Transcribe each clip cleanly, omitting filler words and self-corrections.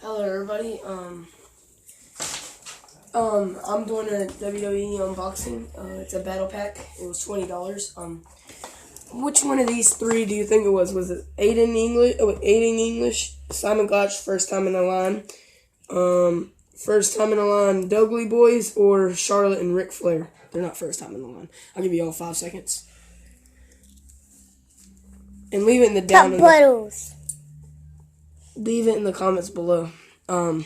Hello everybody. I'm doing a WWE unboxing. It's a battle pack. It was $20. Which one of these three do you think it was? Was it Aiden English, Simon Gotch, first time in the line, first time in the line, Dudley Boys, or Charlotte and Ric Flair? They're not first time in the line. I'll give you all 5 seconds. And leave it in the down. Leave it in the comments below. Okay,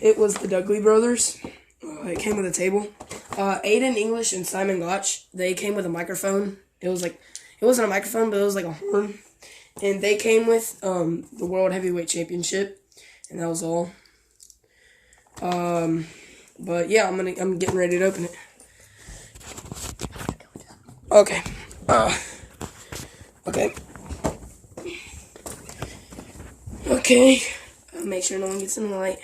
it was the Dudley brothers. It came with a table. Aiden English and Simon Gotch, they came with a microphone. It wasn't a microphone, but it was like a horn. And they came with the World Heavyweight Championship, and that was all. But yeah, I'm getting ready to open it. Okay. Okay. Okay. Make sure no one gets in the light.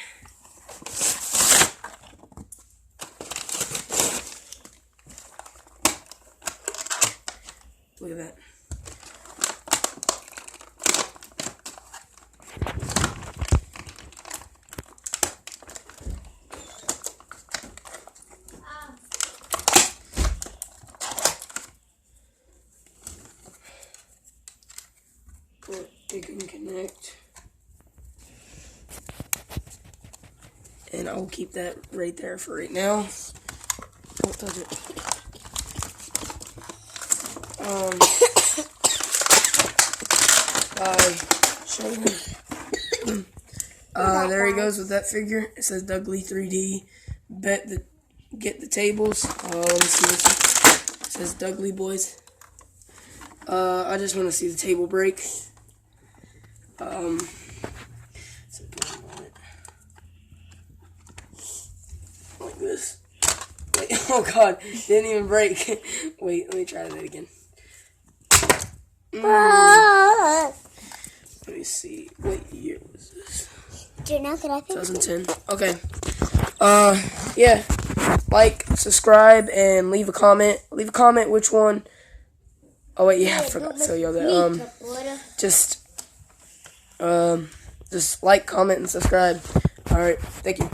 Look at that. It can connect. And I'll keep that right there for right now. Don't touch it. There he goes with that figure. It says Dudley 3D. Get the tables. Let me see this one. It says Dudley Boys. I just want to see the table break. Like this. Wait, oh god, didn't even break. Wait, let me try that again. Let me see. What year was this? 2010. Okay. Yeah. Like, subscribe, and leave a comment. Leave a comment which one. Oh wait, yeah, I forgot to tell y'all that. Just like, comment, and subscribe. Alright, thank you.